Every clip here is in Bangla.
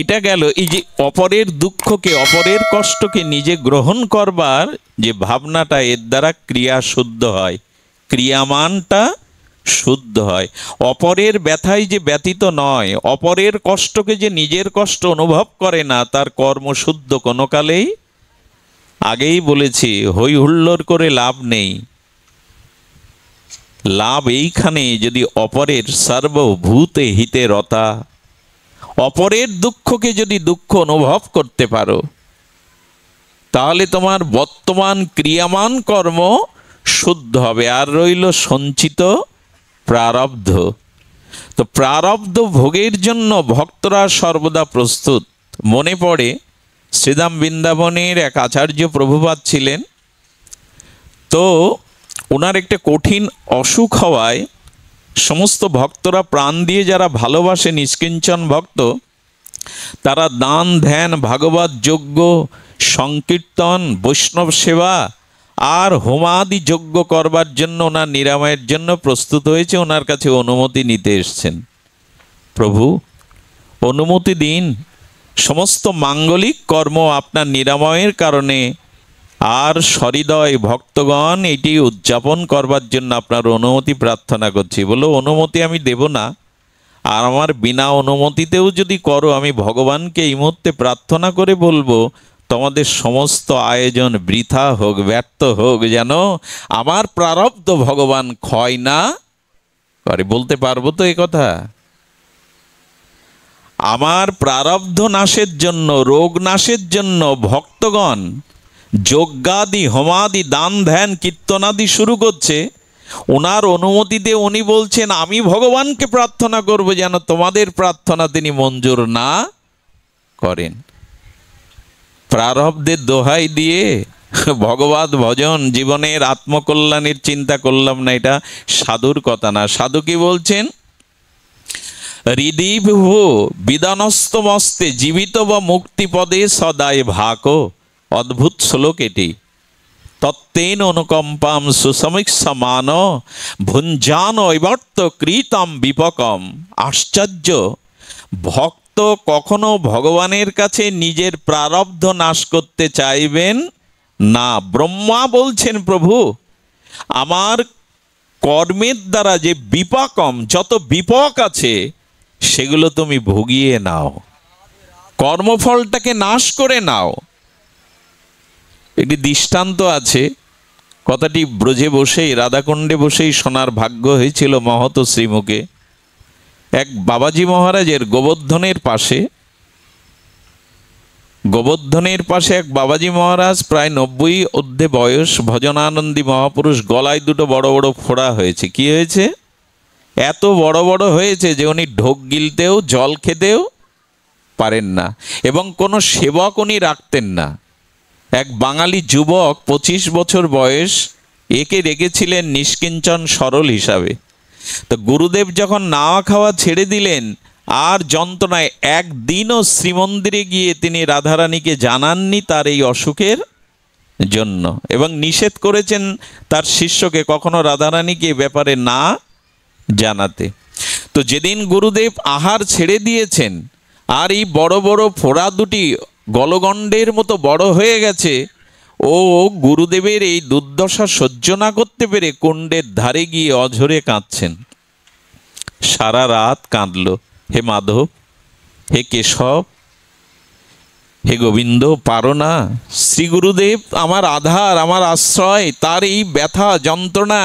এটা গেল এই যে অপরের দুঃখকে, অপরের কষ্টকে নিজে গ্রহণ করবার যে ভাবনাটা, এর দ্বারা ক্রিয়া শুদ্ধ হয়, ক্রিয়ামানটা শুদ্ধ হয়। অপরের ব্যথায় যে ব্যতীত নয়, অপরের কষ্টকে যে নিজের কষ্ট অনুভব করে না, তার কর্ম শুদ্ধ কোনো কালেই। আগেই বলেছি, হই হুল্লোড় করে লাভ নেই। লাভ এইখানে যদি অপরের সর্বভূতে হিতে রতা, অপরের দুঃখকে যদি দুঃখ অনুভব করতে পারো, তাহলে তোমার বর্তমান ক্রিয়ামান কর্ম শুদ্ধ হবে। আর রইল সঞ্চিত প্রারব্ধ। তো প্রারব্ধ ভোগের জন্য ভক্তরা সর্বদা প্রস্তুত। মনে পড়ে শ্রীধাম বৃন্দাবনের এক আচার্য প্রভুপাদ ছিলেন। তো ওনার একটা কঠিন অসুখ হওয়ায় সমস্ত ভক্তরা প্রাণ দিয়ে, যারা ভালোবাসে নিষ্কিঞ্চন ভক্ত, তারা দান ধ্যান, ভাগবত যজ্ঞ, সংকীর্তন, বৈষ্ণব সেবা আর হোমাদি যজ্ঞ করবার জন্য, ওনার নিরাময়ের জন্য প্রস্তুত হয়েছে। ওনার কাছে অনুমতি নিতে এসছেন। প্রভু, অনুমতি দিন, সমস্ত মাঙ্গলিক কর্ম আপনার নিরাময়ের কারণে আর সহৃদয় ভক্তগণ এটি উদযাপন করবার জন্য আপনার অনুমতি প্রার্থনা করছি। বলো, অনুমতি আমি দেব না, আর আমার বিনা অনুমতিতেও যদি করো, আমি ভগবানকে এই মুহূর্তে প্রার্থনা করে বলবো, তোমাদের সমস্ত আয়োজন বৃথা হোক, ব্যর্থ হোক, যেন আমার প্রারব্ধ ভগবান ক্ষয় না করে। বলতে পারবো তো এ কথা? আমার প্রারব্ধ নাশের জন্য, রোগ নাশের জন্য ভক্তগণ যজ্ঞাদি, হোমাদি, দান ধ্যান, কীর্তনাদি শুরু করছে। ওনার অনুমতিতে উনি বলছেন, আমি ভগবানকে প্রার্থনা করব যেন তোমাদের প্রার্থনা তিনি মঞ্জুর না করেন। প্রারব্ধের দোহাই দিয়ে ভগবত ভজন, জীবনের আত্মকল্যাণের চিন্তা করলাম না, এটা সাধুর কথা না। সাধু কি বলছেন? হৃদি ভো বিদানস্তমস্তে জীবিত বা মুক্তিপদে সদায় ভাকো। অদ্ভুত শ্লোক এটি। তত্ত্বেন অনুকম্পাম সুসমীক্ষমান ভুঞ্জান ঐবর্ত কৃতম বিপকম। আশ্চর্য! ভক্ত কখনো ভগবানের কাছে নিজের প্রারব্ধ নাশ করতে চাইবেন না। ব্রহ্মা বলছেন, প্রভু, আমার কর্মের দ্বারা যে বিপাকম, যত বিপক আছে সেগুলো তুমি ভুগিয়ে নাও, কর্মফলটাকে নাশ করে নাও। একটি দৃষ্টান্ত আছে, কথাটি ব্রজে বসেই, রাধাকুণ্ডে বসেই শোনার ভাগ্য হয়েছিল মহত শ্রীমুখে। এক বাবাজি মহারাজের গোবর্ধনের পাশে এক বাবাজি মহারাজ, প্রায় 90 অর্ধে বয়স, ভজনানন্দী মহাপুরুষ, গলায় দুটো বড় বড় ফোড়া হয়েছে। কি হয়েছে? এত বড় বড় হয়েছে যে উনি ঢোক গিলতেও, জল খেতেও পারেন না, এবং কোনো সেবক উনি রাখতেন না। এক বাঙালি যুবক, 25 বছর বয়স, একে রেখেছিলেন নিষ্কিঞ্চন সরল হিসাবে। তো গুরুদেব যখন নাওয়া খাওয়া ছেড়ে দিলেন, আর যন্ত্রণায় একদিনও শ্রীমন্দিরে গিয়ে তিনি রাধারানীকে জানাননি তার এই অসুখের জন্য, এবং নিষেধ করেছেন তার শিষ্যকে কখনো রাধারানীকে এ ব্যাপারে না জানাতে। তো যেদিন গুরুদেব আহার ছেড়ে দিয়েছেন, আর এই বড় বড় ফোড়া দুটি গলগণ্ডের মতো বড় হয়ে গেছে, ও গুরুদেবের এই দুর্দশা সহ্য না করতে পেরে কুণ্ডের ধারে গিয়ে অঝরে কাঁদছেন। সারা রাত কাঁদল, হে মাধব, হে কেশব, হে গোবিন্দ, পারো না? শ্রী গুরুদেব আমার আধার, আমার আশ্রয়, তার এই ব্যথা যন্ত্রণা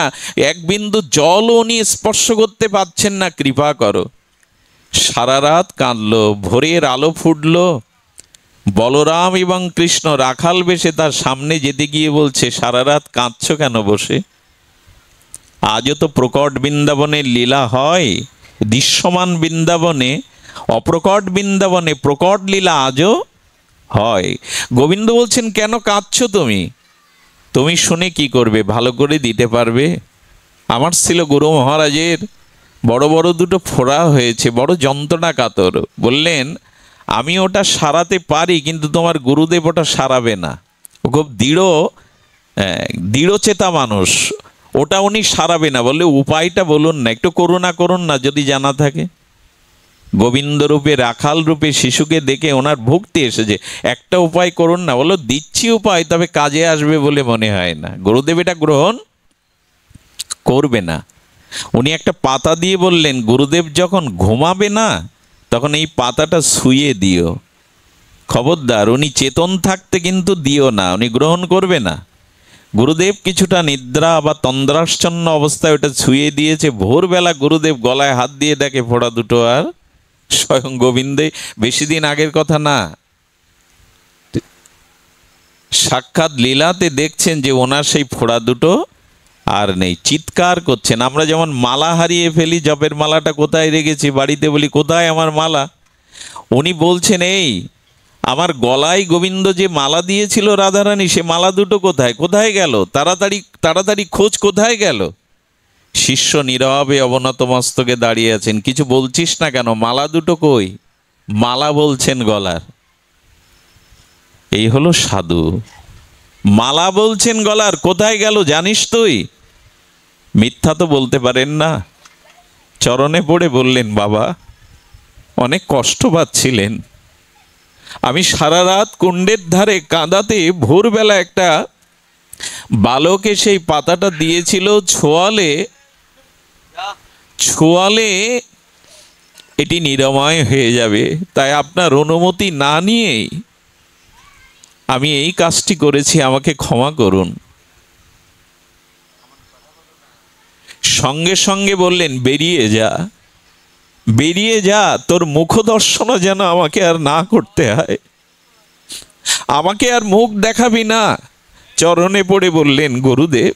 এক বিন্দু জলও উনি স্পর্শ করতে পারছেন না, কৃপা করো। সারা রাত কাঁদল। ভোরের আলো ফুটল, বলরাম এবং কৃষ্ণ রাখাল বেশে তার সামনে যেতে গিয়ে বলছে, সারা রাত কাঁদছ কেন বসে? আজও তো প্রকট বৃন্দাবনের লীলা হয়, দৃশ্যমান বৃন্দাবনে, অপ্রকট বৃন্দাবনে প্রকট লীলা আজও হয়। গোবিন্দ বলছেন, কেন কাঁদছ তুমি? তুমি শুনে কি করবে? ভালো করে দিতে পারবে? আমার ছিল গুরু মহারাজের বড় বড় দুটো ফোড়া হয়েছে, বড় যন্ত্রণা কাতর। বললেন, আমি ওটা সারাতে পারি, কিন্তু তোমার গুরুদেব ওটা সারাবে না। ও খুব দৃঢ়চেতা মানুষ, ওটা উনি সারাবে না। বললে, উপায়টা বলুন না, একটু করুণা করুন না যদি জানা থাকে। গোবিন্দ রূপে রাখাল রূপে শিশুকে দেখে ওনার ভক্তি এসেছে। একটা উপায় করুন না, বলো দিচ্ছি উপায়, তবে কাজে আসবে বলে মনে হয় না। গুরুদেব এটা গ্রহণ করবে না। উনি একটা পাতা দিয়ে বললেন, গুরুদেব যখন ঘুমাবে না তখন এই পাতাটা শুয়ে দিও, খবরদার উনি চেতন থাকতে কিন্তু দিও না, উনি গ্রহণ করবে না। গুরুদেব কিছুটা নিদ্রা বা তন্দ্রাচ্ছন্ন অবস্থায় ওটা ছুঁয়ে দিয়েছে। ভোরবেলা গুরুদেব গলায় হাত দিয়ে দেখে ফোঁড়া দুটো আর স্বয়ং গোবিন্দে। বেশি দিন আগের কথা না, সাক্ষাৎ লীলাতে দেখছেন যে ওনার সেই ফোঁড়া দুটো আর নেই। চিৎকার করছেন। আমরা যেমন মালা হারিয়ে ফেলি, জপের মালাটা কোথায় রেখেছি, বাড়িতে বলি কোথায় আমার মালা, উনি বলছেন এই আমার গলায় গোবিন্দ যে মালা দিয়েছিল রাধারানী, সে মালা দুটো কোথায়, কোথায় গেল, তাড়াতাড়ি তাড়াতাড়ি খোঁজ, কোথায় গেল। শিষ্য নীরবে অবনত মস্তকে দাঁড়িয়ে আছেন। কিছু বলছিস না কেন, মালা দুটো কই, মালা বলছেন গলার। এই হলো সাধু, মালা বলছেন গলার, কোথায় গেল জানিস তুই? মিথ্যা তো বলতে পারেন না। চরণে পড়ে বললেন, বাবা অনেক কষ্ট পাচ্ছিলেন, আমি সারা রাত কুণ্ডের ধারে কাঁদাতে ভোরবেলা একটা বালকে সেই পাতাটা দিয়েছিল, ছোঁয়ালে ছোঁয়ালে এটি নিরাময় হয়ে যাবে, তাই আপনার অনুমতি না নিয়েই আমি এই কাজটি করেছি, আমাকে ক্ষমা করুন। সঙ্গে সঙ্গে বললেন, বেরিয়ে যা, বেরিয়ে যা, তোর মুখ দর্শনও যেন আমাকে আর না করতে হয়, আমাকে আর মুখ দেখাবি না। চরণে পড়ে বললেন, গুরুদেব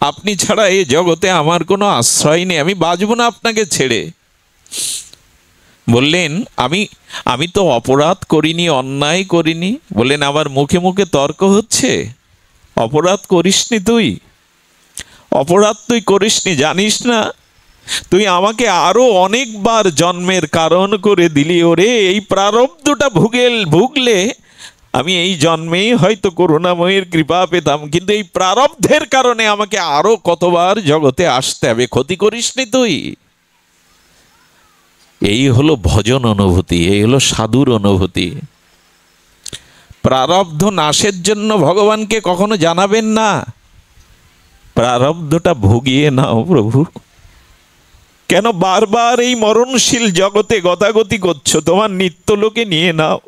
আপনি ছাড়া এই জগতে আমার কোনো আশ্রয় নেই, আমি বাঁচব না আপনাকে ছেড়ে। বললেন, আমি তো অপরাধ করিনি, অন্যায় করিনি। বললেন, আবার মুখে মুখে তর্ক হচ্ছে, অপরাধ করিসনি তুই, অপরাধ তুই করিসনি, জানিস না তুই আমাকে আরো অনেকবার জন্মের কারণ করে দিলি। ওরে এই প্রারব্ধটা ভুগলে আমি এই জন্মেই হয়তো করুণাময়ের কৃপা পেতাম, কিন্তু এই প্রারব্ধের কারণে আমাকে আরো কতবার জগতে আসতে হবে, ক্ষতি করিসনি তুই। এই হলো ভজন অনুভূতি, এই হলো সাধুর অনুভূতি। প্রারব্ধ নাশের জন্য ভগবানকে কখনো জানাবেন না, প্রারব্ধটা ভুগিয়ে নাও প্রভু। কেন বারবার এই মরণশীল জগতে গতাগতি করছো? তোমার নিত্যলোকে নিয়ে নাও,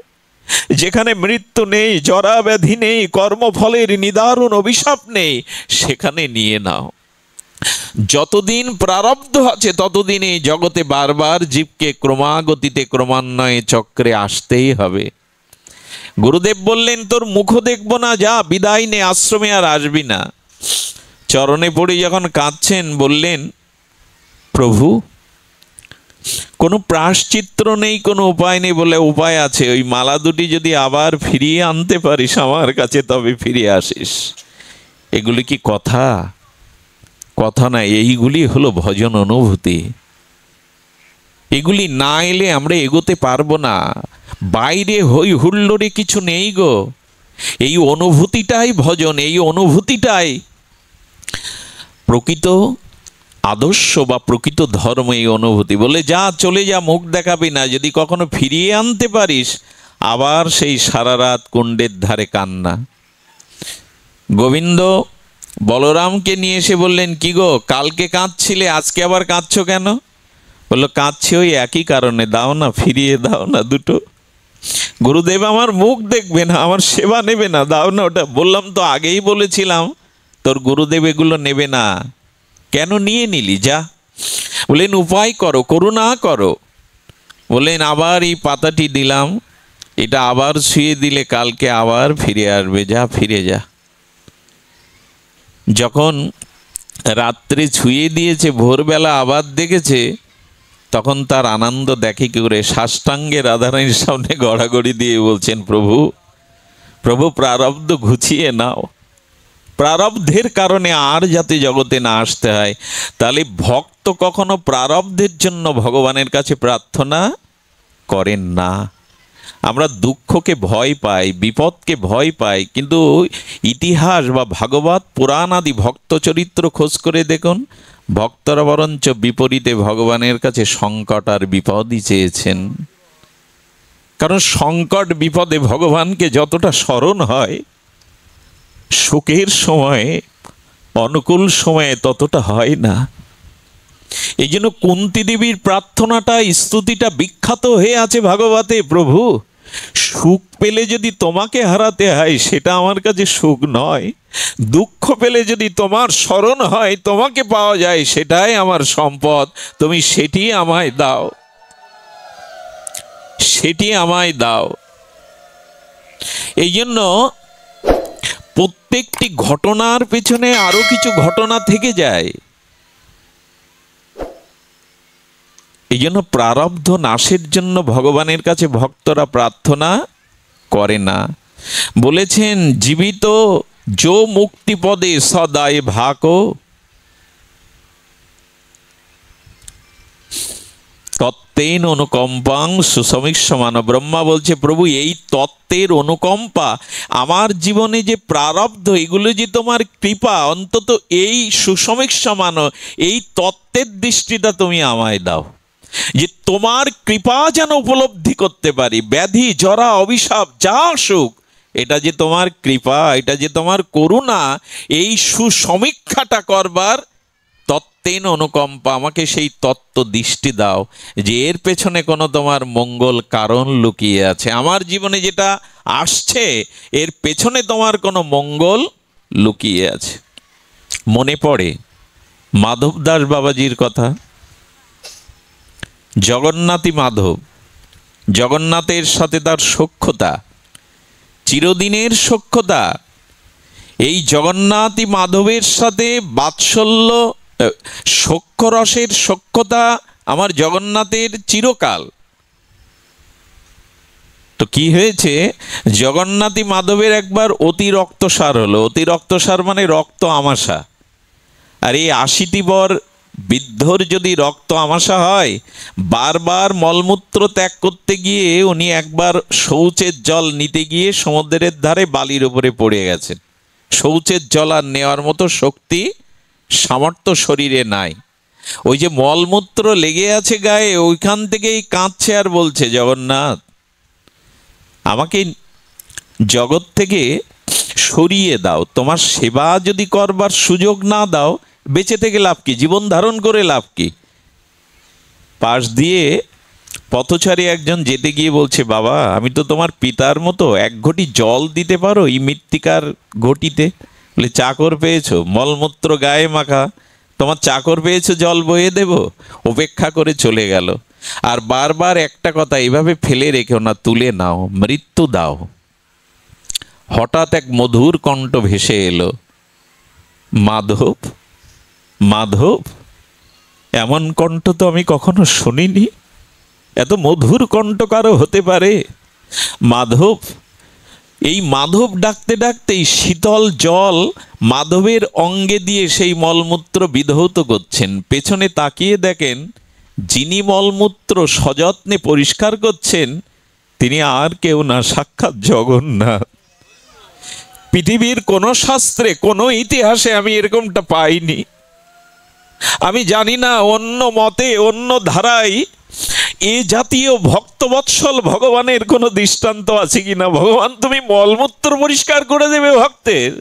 যেখানে মৃত্যু নেই, জরা ব্যাধি নেই, কর্মফলের নিদারুণ অভিশাপ নেই, সেখানে নিয়ে নাও। যতদিন প্রারব্ধ আছে ততদিন এই জগতে বারবার জীবকে ক্রমাগতিতে ক্রমান্বয়ে চক্রে আসতেই হবে। গুরুদেব বললেন, তোর মুখ দেখব না, যা বিদায় নে, আশ্রমে আর আসবি না। চরণে পড়ে যখন কাঁদছেন বললেন, প্রভু কোনো প্রায়শ্চিত্ত নেই, কোনো উপায় নেই। বলে, উপায় আছে, ওই মালা দুটি যদি আবার ফিরিয়ে আনতে পারিস আমার কাছে, তবে ফিরে আসিস। এগুলি কি কথা? কথা না, এইগুলি হলো ভজন অনুভূতি। এগুলি না এলে আমরা এগোতে পারবো না। বাইরে হই হুল্লোড়ে কিছু নেই গো, এই অনুভূতিটাই ভজন, এই অনুভূতিটাই প্রকৃত আদর্শ বা প্রকৃত ধর্ম। এই অনুভূতি। বলে, যা চলে যা, মুখ দেখাবি না, যদি কখনো ফিরিয়ে আনতে পারিস আবার সেই সারা রাত কুণ্ডের ধারে কান্না। গোবিন্দ বলরামকে নিয়ে এসে বললেন, কি গো কালকে কাঁদছিলে, আজকে আবার কাঁদছো কেন? বললো, কাঁদছি ওই একই কারণে, দাও না, ফিরিয়ে দাও না দুটো। গুরুদেব আমার মুখ দেখবে না, আমার সেবা নেবে না, দাও না ওটা। বললাম তো, আগেই বলেছিলাম তোর গুরুদেব এগুলো নেবে না, কেন নিয়ে নিলি, যা। বললেন, উপায় করো, করুণা করো। বললেন, আবার এই পাতাটি দিলাম, এটা আবার শুয়ে দিলে কালকে আবার ফিরে আসবে, যা ফিরে যা। যখন রাত্রে ছুঁয়ে দিয়েছে, ভোরবেলা আবার দেখেছে, তখন তার আনন্দ দেখে কি করে। সাষ্টাঙ্গে রাধারানীর সামনে গড়াগড়ি দিয়ে বলছেন, প্রভু প্রভু প্রারব্ধ ঘুচিয়ে নাও, প্রারব্ধের কারণে আর যাতে জগতে না আসতে হয়। তাহলে ভক্ত কখনো প্রারব্ধের জন্য ভগবানের কাছে প্রার্থনা করেন না। আমরা দুঃখকে ভয় পাই, বিপদকে ভয় পাই, কিন্তু ইতিহাস বা ভাগবত পুরাণ আদি ভক্ত চরিত্র খোঁজ করে দেখুন, ভক্তরা বরঞ্চ বিপরীতে ভগবানের কাছে সংকট আর বিপদই চেয়েছেন। কারণ সংকট বিপদে ভগবানকে যতটা স্মরণ হয়, সুখের সময়ে, অনুকূল সময়ে ততটা হয় না। এই জন্য কুন্তী দেবীর প্রার্থনাটা, স্তুতিটা বিখ্যাত হয়ে আছে ভাগবতে। প্রভু, সুখ পেলে যদি তোমাকে হারাতে হয় সেটা আমার কাছে সুখ নয়, দুঃখ পেলে যদি তোমার স্মরণ হয়, তোমাকে পাওয়া যায়, সেটাই আমার সম্পদ। তুমি সেটি আমায় দাও, সেটি আমায় দাও। এই জন্য প্রত্যেকটি ঘটনার পেছনে আরো কিছু ঘটনা থেকে যায়। এই জন্য প্রারব্ধ নাশের জন্য ভগবানের কাছে ভক্তরা প্রার্থনা করে না। বলেছেন, জীবিত যো মুক্তি পদে সদায় ভাকো, তত্ত্বেন অনুকম্পাং সুসমীক্ষমান। ব্রহ্মা বলছে, প্রভু এই তত্ত্বের অনুকম্পা, আমার জীবনে যে প্রারব্ধ, এগুলো যে তোমার কৃপা, অন্তত এই সুসমীক্ষমান, এই তত্ত্বের দৃষ্টিটা তুমি আমায় দাও, যে তোমার কৃপা যেন উপলব্ধি করতে পারি। ব্যাধি, জরা, অভিশাপ যা আসুক, এটা যে তোমার কৃপা, এটা যে তোমার করুণা, এই সুসমীক্ষাটা করবার তত্ত্বেন অনুকম্পা, আমাকে সেই তত্ত্ব দৃষ্টি দাও যে এর পেছনে কোনো তোমার মঙ্গল কারণ লুকিয়ে আছে। আমার জীবনে যেটা আসছে এর পেছনে তোমার কোনো মঙ্গল লুকিয়ে আছে। মনে পড়ে মাধব দাস বাবাজির কথা। জগন্নাথী মাধব, জগন্নাথের সাথে তার সখ্যতা, চিরদিনের সখ্যতা। এই জগন্নাথী মাধবের সাথে বাৎসল্য, সখ্যরসের সখ্যতা আমার জগন্নাথের চিরকাল। তো কি হয়েছে, জগন্নাথী মাধবের একবার অতি রক্তসার হলো। অতি রক্তসার মানে রক্ত আমাশা। আর এই 80টি বর বৃদ্ধর যদি রক্ত আমাশা হয়, বারবার মলমূত্র ত্যাগ করতে গিয়ে উনি একবার শৌচের জল নিতে গিয়ে সমুদ্রের ধারে বালির উপরে পড়ে গেছেন। শৌচের জল আর নেওয়ার মতো শক্তি, সামর্থ্য শরীরে নাই। ওই যে মলমূত্র লেগে আছে গায়ে, ওইখান থেকেই কাঁদছে আর বলছে, জগন্নাথ আমাকে জগৎ থেকে সরিয়ে দাও, তোমার সেবা যদি করবার সুযোগ না দাও, বেঁচে থেকে লাভ কি, জীবন ধারণ করে লাভ কি। পাশ দিয়ে পথচারী একজন যেতে গিয়ে বলছে, বাবা আমি তো তোমার পিতার মতো, এক ঘটি জল দিতে পারো এই মৃত্তিকার ঘটিতে? বলে, চাকর পেয়েছো, মলমূত্র গায়ে মাখা, তোমার চাকর পেয়েছো, জল বয়ে দেব? উপেক্ষা করে চলে গেল। আর বারবার একটা কথা, এইভাবে ফেলে রেখেও না, তুলে নাও, মৃত্যু দাও। হঠাৎ এক মধুর কণ্ঠ ভেসে এলো, মাধব, মাধব। এমন কণ্ঠ তো আমি কখনো শুনিনি, এত মধুর কণ্ঠ কারো হতে পারে? মাধব। এই মাধব ডাকতে ডাকতেই শীতল জল মাধবের অঙ্গে দিয়ে সেই মলমূত্র বিধৌত করছেন। পেছনে তাকিয়ে দেখেন, যিনি মলমূত্র সযত্নে পরিষ্কার করছেন তিনি আর কেউ না, সাক্ষাৎ জগন্নাথ। পৃথিবীর কোনো শাস্ত্রে, কোনো ইতিহাসে আমি এরকমটা পাইনি। আমি জানি না অন্য মতে, অন্য ধারায় এ জাতীয় ভক্তবৎসল ভগবানের কোনো দৃষ্টান্ত আছে কিনা। ভগবান তুমি মলমূত্র পরিষ্কার করে দেবে ভক্তের?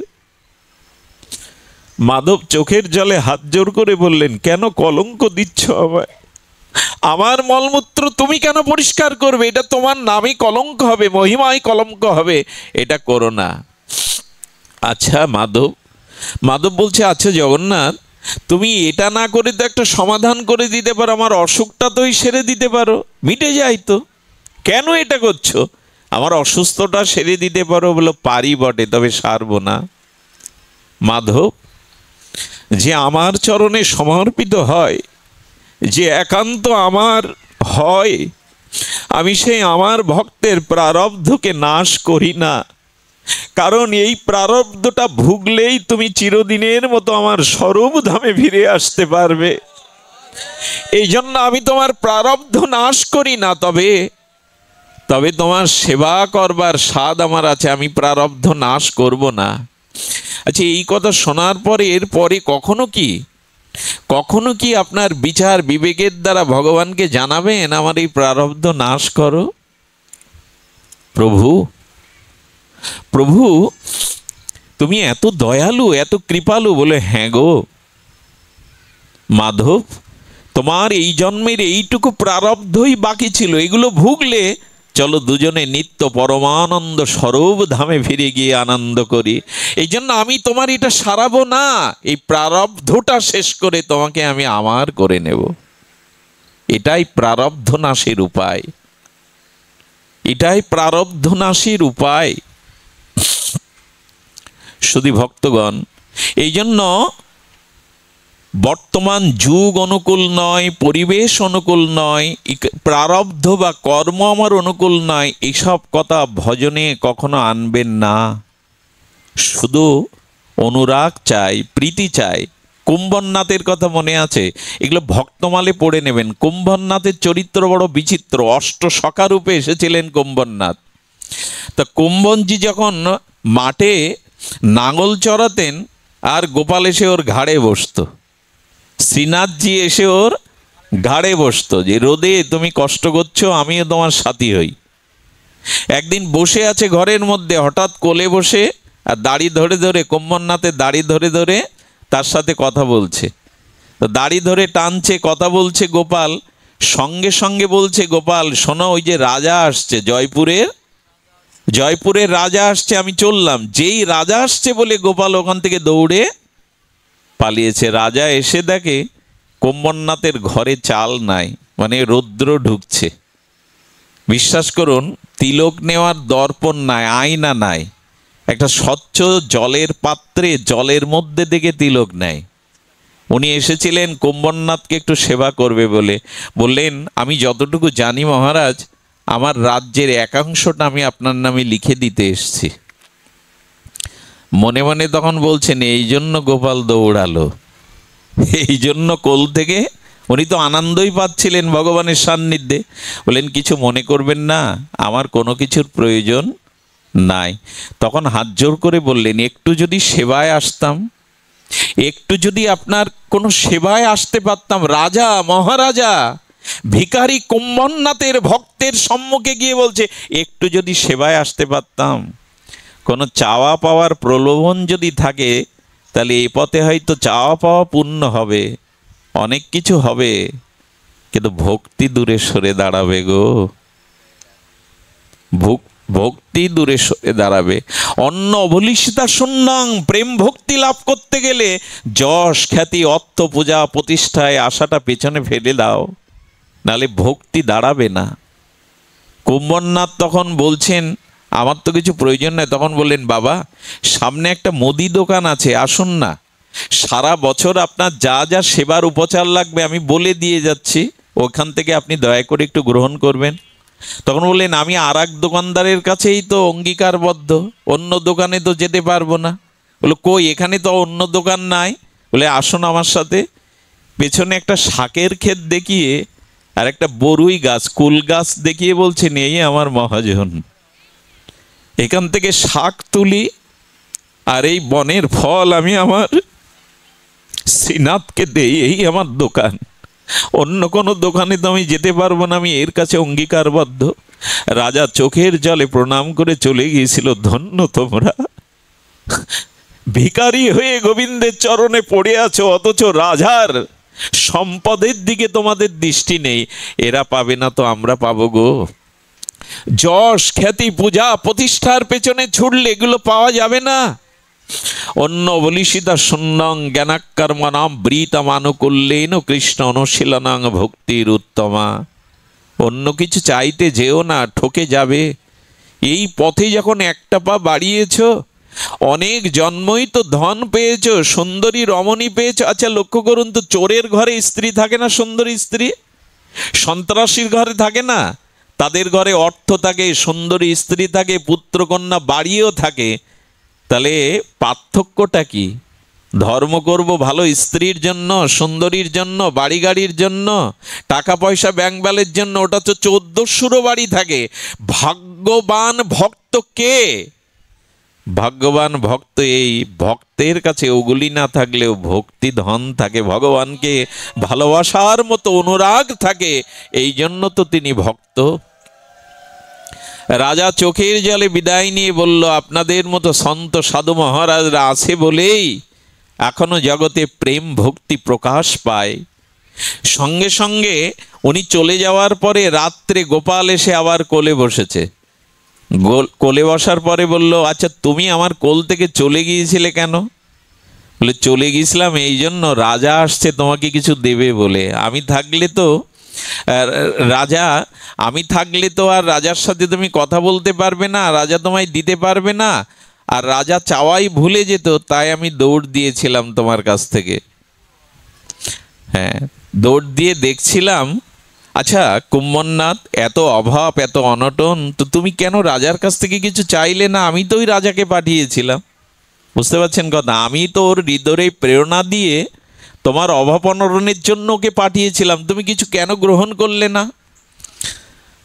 মাধব চোখের জলে হাত জোর করে বললেন, কেন কলঙ্ক দিচ্ছ আমায়? আমার মলমূত্র তুমি কেন পরিষ্কার করবে? এটা তোমার নামই কলঙ্ক হবে, মহিমায় কলঙ্ক হবে, এটা করো না। আচ্ছা মাধব। মাধব বলছে, আচ্ছা জগন্নাথ, তুমি এটা না করে তো একটা সমাধান করে দিতে পারো, আমার অসুখটা তোই সেরে দিতে পারো, মিটে যায় তো, কেন এটা করছো? আমার অসুস্থতা সেরে দিতে পারো? বলো, পারি বটে, তবে সারবো না। মাধব, যে আমার চরণে সমর্পিত হয়, যে একান্ত আমার হয়, আমি সেই আমার ভক্তের প্রারব্ধকে নাশ করি না। কারণ এই প্রারব্ধটা ভুগলেই তুমি চিরদিনের মতো আমার স্বরূপ ধামে ফিরে আসতে পারবে। এই জন্য আমি তোমার প্রারব্ধ নাশ করি না, তবে তোমার সেবা করবার স্বাদ আমার আছে, আমি প্রারব্ধ নাশ করব না। আচ্ছা, এই কথা শোনার পরে এরপরে কখনো কি কখনো কি আপনার বিচার বিবেকের দ্বারা ভগবানকে জানাবেন আমার এই প্রারব্ধ নাশ করো? প্রভু, প্রভু তুমি এত দয়ালু, এত কৃপালু। বলে হ্যাঁ গো মাধব, তোমার এই জন্মের এইটুকু প্রারব্ধই বাকি ছিল, এগুলো ভুগলে চলো দুজনে নিত্য পরমানন্দ স্বরূপ ধামে ফিরে গিয়ে আনন্দ করি। এই জন্য আমি তোমার এটা সারাবো না, এই প্রারব্ধটা শেষ করে তোমাকে আমি আমার করে নেব। এটাই প্রারব্ধ নাশের উপায়, এটাই প্রারব্ধ নাশের উপায়। শুধু ভক্তগণ, এই জন্য বর্তমান যুগ অনুকূল নয়, পরিবেশ অনুকূল নয়, প্রারব্ধ বা কর্ম আমার অনুকূল নয়, এইসব কথা ভজনে কখনো আনবেন না। শুধু অনুরাগ চাই, প্রীতি চাই। কুম্ভনাথের কথা মনে আছে? এগুলো ভক্তমালে পড়ে নেবেন। কুম্ভনাথের চরিত্র বড় বিচিত্র। অষ্ট সখা রূপে এসেছিলেন কুম্ভনাথ। তা কুম্ভনজি যখন মাঠে নাঙল চড়াতেন আর গোপাল এসে ওর ঘাড়ে বসতো, শ্রীনাথজি এসে ওর ঘাড়ে বসতো, যে রোদে তুমি কষ্ট করছো, আমিও তোমার সাথী হই। একদিন বসে আছে ঘরের মধ্যে, হঠাৎ কোলে বসে আর দাড়ি ধরে ধরে, কুম্ভনাথের দাড়ি ধরে ধরে তার সাথে কথা বলছে। তো দাড়ি ধরে টানছে, কথা বলছে গোপাল। সঙ্গে সঙ্গে বলছে গোপাল, শোনো ওই যে রাজা আসছে, জয়পুরের রাজা আসছে, আমি চললাম। যেই রাজা আসছে বলে গোপাল ওখান থেকে দৌড়ে পালিয়েছে। রাজা এসে দেখে কুম্ভনাথের ঘরে চাল নাই, মানে রৌদ্র ঢুকছে। বিশ্বাস করুন, তিলক নেওয়ার দর্পণ নাই, আয়না নাই, একটা স্বচ্ছ জলের পাত্রে জলের মধ্যে দেখে তিলক নেয়। উনি এসেছিলেন কুম্ভনাথকে একটু সেবা করবে বলে। বললেন, আমি যতটুকু জানি মহারাজ, আমার রাজ্যের একাংশটা আমি আপনার নামে লিখে দিতে এসেছি। মনে মনে তখন বলছেন, এই জন্য গোপাল দৌড়ালো, এই জন্য কোল থেকে। উনি তো আনন্দই পাচ্ছিলেন ভগবানের সান্নিধ্যে। বললেন, কিছু মনে করবেন না, আমার কোনো কিছুর প্রয়োজন নাই। তখন হাত জোর করে বললেন, একটু যদি সেবায় আসতাম, একটু যদি আপনার কোনো সেবায় আসতে পারতাম। রাজা, মহারাজা, ভিখারি কুম্ভনাথের ভক্তের সম্মুখে গিয়ে বলছে, একটু যদি সেবায় আসতে পারতাম। কোনো চাওয়া পাওয়ার প্রলোভন যদি থাকে, তাহলে এই পথে হয়তো চাওয়া পাওয়া পূর্ণ হবে, অনেক কিছু হবে, কিন্তু ভক্তি দূরে সরে দাঁড়াবে গো। ভক্তি দূরে সরে দাঁড়াবে। অন্য অবলিষ্ঠিতা শূন্যং। প্রেম ভক্তি লাভ করতে গেলে যশ, খ্যাতি, অর্থ, পূজা, প্রতিষ্ঠায় আশাটা পেছনে ফেলে দাও, নালে ভক্তি দাঁড়াবে না। কুম্ভনাথ তখন বলছেন, আমার তো কিছু প্রয়োজন নেই। তখন বললেন, বাবা সামনে একটা মুদি দোকান আছে, আসুন না, সারা বছর আপনার যা যা সেবার উপচার লাগবে আমি বলে দিয়ে যাচ্ছি, ওখান থেকে আপনি দয়া করে একটু গ্রহণ করবেন। তখন বললেন, আমি আর এক দোকানদারের কাছেই তো অঙ্গীকারবদ্ধ, অন্য দোকানে তো যেতে পারবো না। বললো, কই, এখানে তো অন্য দোকান নাই। বলে, আসুন আমার সাথে। পেছনে একটা শাকের ক্ষেত দেখিয়ে আর একটা বরুই গাছ, কুল গাছ দেখিয়ে বলছেন, এই আমার মহাজন, এখান থেকে শাক তুলি আর এই বনের ফল আমি আমার শ্রীনাথকে দেই, এই আমার দোকান। অন্য কোনো দোকানে তো আমি যেতে পারবো না, আমি এর কাছে অঙ্গীকারবদ্ধ। রাজা চোখের জলে প্রণাম করে চলে গিয়েছিল। ধন্য তোমরা, ভিখারি হয়ে গোবিন্দের চরণে পড়ে আছো, অথচ রাজার সম্পদের দিকে তোমাদের দৃষ্টি নেই। এরা পাবে না তো আমরা পাবো গো। যশ, খ্যাতি, পূজা, প্রতিষ্ঠার পেছনে ছুটলে এগুলো পাওয়া যাবে না। অন্য বলিষিতা শূন্যং জ্ঞানাকর্মণাম বৃতমানুকূল্যেন কৃষ্ণ অনুশীলনাং ভক্তির উত্তমা। অন্য কিছু চাইতে যেও না, ঠকে যাবে। এই পথে যখন একটা পা বাড়িয়েছ, অনেক জন্মই তো ধন পেয়েছ, সুন্দরী রমণী পেয়েছ। আচ্ছা লক্ষ্য করুন তো, চোরের ঘরে স্ত্রী থাকে না সুন্দরী স্ত্রী? সন্ত্রাসীর ঘরে থাকে না? তাদের ঘরে অর্থ থাকে, সুন্দরী স্ত্রী থাকে, পুত্রকন্যা বাড়িও থাকে। তাহলে পার্থক্যটা কি? ধর্ম করব ভালো স্ত্রীর জন্য, সুন্দরীর জন্য, বাড়ি গাড়ির জন্য, টাকা পয়সা ব্যাংক ব্যালেন্সের জন্য, ওটা তো 1400 বাড়ি থাকে। ভাগ্যবান ভক্ত কে? ভাগ্যবান ভক্ত এই ভক্তের কাছে ওগুলি না থাকলেও ভক্তি ধন থাকে, ভগবানকে ভালোবাসার মতো অনুরাগ থাকে, এই জন্য তো তিনি ভক্ত। রাজা চোখের জলে বিদায় নিয়ে বলল, আপনাদের মতো সন্ত সাধু মহারাজরা আছে বলেই এখনো জগতে প্রেম ভক্তি প্রকাশ পায়। সঙ্গে সঙ্গে উনি চলে যাওয়ার পরে রাত্রে গোপাল এসে আবার কোলে বসেছে। কোলে বসার পরে বলল, আচ্ছা তুমি আমার কোল থেকে চলে গিয়েছিলে কেন? বলে, চলে গিয়েছিলাম এই জন্য, রাজা আসছে তোমাকে কিছু দেবে বলে। আমি থাকলে তো আর রাজার সাথে তুমি কথা বলতে পারবে না, রাজা তোমায় দিতে পারবে না, আর রাজা চাওয়াই ভুলে যেত, তাই আমি দৌড় দিয়েছিলাম তোমার কাছ থেকে। হ্যাঁ, দৌড় দিয়ে দেখছিলাম। আচ্ছা কুম্ভনাথ, এত অভাব এত অনটন, তো তুমি কেন রাজার কাছ থেকে কিছু চাইলে না? আমি তো ওই রাজাকে পাঠিয়েছিলাম। বুঝতে পারছেন কথা? আমি তো ওর হৃদয়ে প্রেরণা দিয়ে তোমার অভাব অনটনের জন্য ওকে পাঠিয়েছিলাম, তুমি কিছু কেন গ্রহণ করলে না?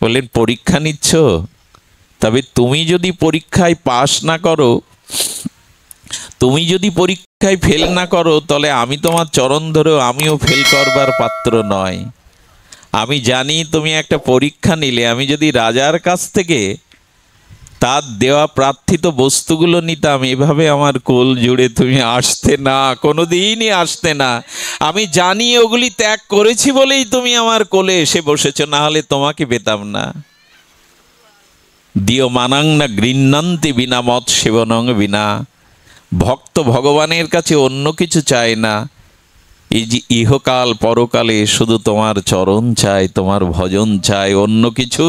বললেন, পরীক্ষা নিচ্ছ? তবে তুমি যদি পরীক্ষায় পাশ না করো, তুমি যদি পরীক্ষায় ফেল না করো, তাহলে আমি তোমার চরণ ধরেও আমিও ফেল করবার পাত্র নয়। আমি জানি তুমি একটা পরীক্ষা নিলে, আমি যদি রাজার কাছ থেকে তার দেওয়া প্রার্থিত বস্তুগুলো নিতাম, এভাবে আমার কোল জুড়ে তুমি আসতে না, কোনোদিনই আসতে না। আমি জানি ওগুলি ত্যাগ করেছি বলেই তুমি আমার কোলে এসে বসেছো, না হলে তোমাকে পেতাম না। দিও মানাং না গৃহ্ণন্তি বিনা মত সেবনং বিনা। ভক্ত ভগবানের কাছে অন্য কিছু চায় না, এই যে ইহকাল পরকালে শুধু তোমার চরণ চায়, তোমার ভজন চায়, অন্য কিছু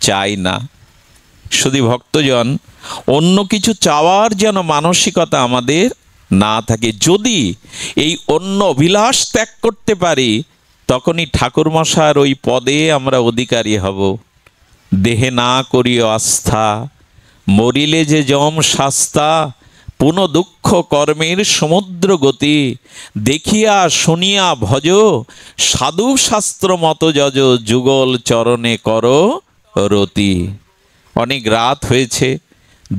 চায় না। শুধু ভক্তজন, অন্য কিছু চাওয়ার যেন মানসিকতা আমাদের না থাকে। যদি এই অন্য অভিলাষ ত্যাগ করতে পারি, তখনই ঠাকুরমশার ওই পদে আমরা অধিকারী হব। দেহে না করিও আস্থা, মরিলে যে যম শাস্তা, পুন দুঃখ কর্মের সমুদ্র গতি, দেখিয়া শুনিয়া ভজ, সাধু শাস্ত্র মত যজ, যুগল চরণে কর রতি। অনেক রাত হয়েছে,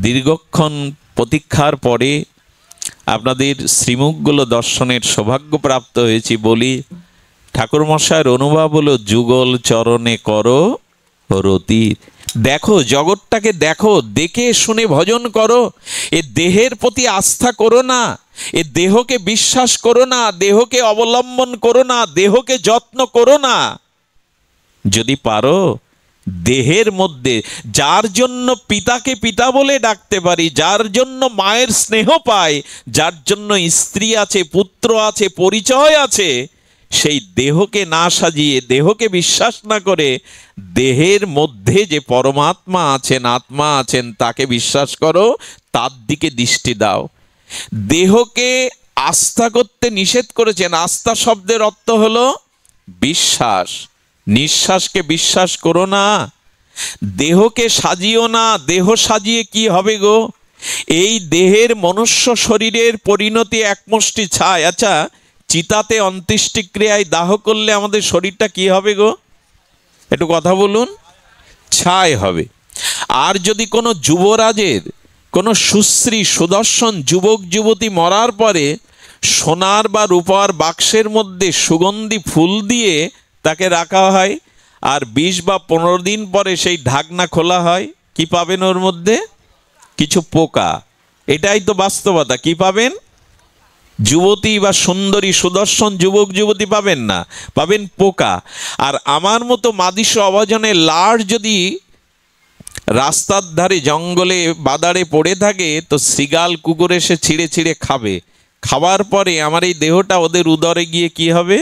দীর্ঘক্ষণ প্রতীক্ষার পরে আপনাদের শ্রীমুখগুলো দর্শনের সৌভাগ্য প্রাপ্ত হয়েছি বলি ঠাকুরমশায়ের অনুভব হলো, যুগল চরণে কর রতি। দেখো, জগৎটাকে দেখো, দেখে শুনে ভজন করো। এ দেহের প্রতি আস্থা করো না, এ দেহকে বিশ্বাস করো না, দেহকে অবলম্বন করো না, দেহকে যত্ন করো না। যদি পারো, দেহের মধ্যে যার জন্য পিতাকে পিতা বলে ডাকতে পারি, যার জন্য মায়ের স্নেহ পাই, যার জন্য স্ত্রী আছে, পুত্র আছে, পরিচয় আছে, সেই দেহকে না সাজিয়ে, দেহকে বিশ্বাস না করে, দেহের মধ্যে যে পরমাত্মা আছেন, আত্মা আছেন, তাকে বিশ্বাস করো, তার দিকে দৃষ্টি দাও। দেহকে আস্থা করতে নিষেধ করেছেন। আস্থা শব্দের অর্থ হলো বিশ্বাস। নিঃশ্বাসকে বিশ্বাস করো না, দেহকে সাজিও না। দেহ সাজিয়ে কি হবে গো? এই দেহের মনুষ্য শরীরের পরিণতি একমুষ্টি ছাই। আচ্ছা, চিতাতে অন্ত্যেষ্টিক্রিয়ায় দাহ করলে আমাদের শরীরটা কি হবে গো? একটু কথা বলুন। ছাই হবে। আর যদি কোনো যুবরাজের, কোনো সুশ্রী সুদর্শন যুবক যুবতী মরার পরে সোনার বা রূপার বাক্সের মধ্যে সুগন্ধি ফুল দিয়ে তাকে রাখা হয়, আর 20 বা 15 দিন পরে সেই ঢাকনা খোলা হয়, কি পাবেন ওর মধ্যে? কিছু পোকা। এটাই তো বাস্তবতা। কি পাবেন? যুবতী বা সুন্দরী সুদর্শন যুবক যুবতী পাবেন না, পাবেন পোকা। আর আমার মতো মাদিস অভাজনের লাশ যদি রাস্তার ধারে জঙ্গলে বাদারে পড়ে থাকে, তো শৃগাল কুকুর এসে ছিঁড়ে ছিঁড়ে খাবে। খাওয়ার পরে আমার এই দেহটা ওদের উদরে গিয়ে কি হবে?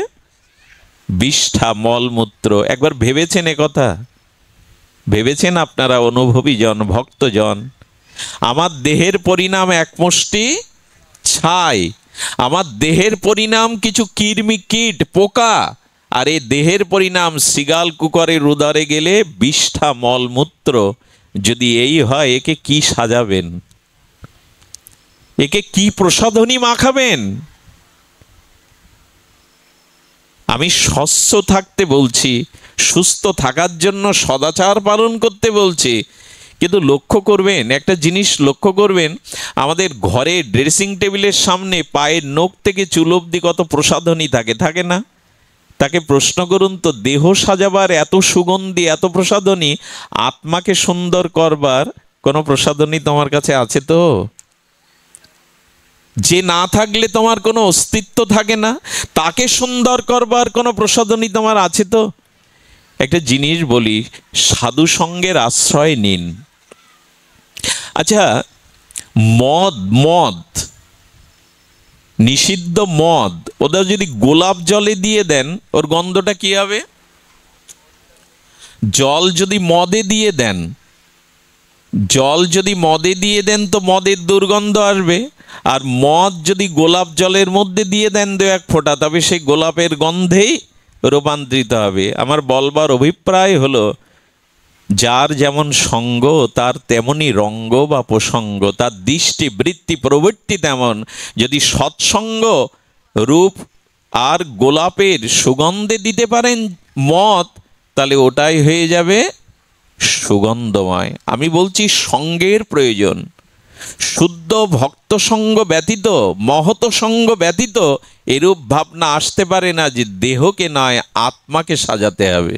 বিষ্ঠা, মলমূত্র। একবার ভেবেছেন এ কথা? ভেবেছেন আপনারা অনুভবী জন, ভক্তজন? আমার দেহের পরিণাম একমুষ্টি ছাই, আমার দেহের পরিণাম কিছু কৃমি কীট পোকা, আর এই দেহের পরিণাম শৃগাল কুকুরের উদরে গেলে বিষ্ঠা মলমূত্র। যদি এই হয়, একে কি সাজাবেন? একে কি প্রসাধনী মাখাবেন? আমি স্বচ্ছ থাকতে বলছি, সুস্থ থাকার জন্য সদাচার পালন করতে বলছি, কিন্তু লক্ষ্য করবেন, একটা জিনিস লক্ষ্য করবেন, আমাদের ঘরে ড্রেসিং টেবিলের সামনে পায়ের নখ থেকে চুল অবধি কত প্রসাধনী থাকে, থাকে না? তাকে প্রশ্ন করুন তো, দেহ সাজাবার এত সুগন্ধি, এত প্রসাধনী, আত্মাকে সুন্দর করবার কোনো প্রসাধনী তোমার কাছে আছে তো? যে না থাকলে তোমার কোনো অস্তিত্ব থাকে না, তাকে সুন্দর করবার কোনো প্রসাধনী তোমার আছে তো? একটা জিনিস বলি, সাধু সঙ্গের আশ্রয় নিন। আচ্ছা, মদ মদ নিষিদ্ধ মদ, ওটা যদি গোলাপ জলে দিয়ে দেন, ওর গন্ধটা কি হবে? জল যদি মদে দিয়ে দেন, জল যদি মদে দিয়ে দেন তো মদের দুর্গন্ধ আসবে। আর মদ যদি গোলাপ জলের মধ্যে দিয়ে দেন দু এক ফোঁটা, তবে সেই গোলাপের গন্ধেই রূপান্তরিত হবে। আমার বলবার অভিপ্রায় হলো, যার যেমন সঙ্গ তার তেমনি রঙ্গ বা প্রসঙ্গ, তার দৃষ্টি বৃত্তি প্রবৃত্তি তেমন। যদি সৎসঙ্গ রূপ আর গোলাপের সুগন্ধে দিতে পারেন মদ, তাহলে ওটাই হয়ে যাবে সুগন্ধময়। আমি বলছি সঙ্গের প্রয়োজন। শুদ্ধ ভক্ত সঙ্গ ব্যতীত, মহৎ সঙ্গ ব্যতীত এরূপ ভাবনা আসতে পারে না যে দেহকে নয় আত্মাকে সাজাতে হবে।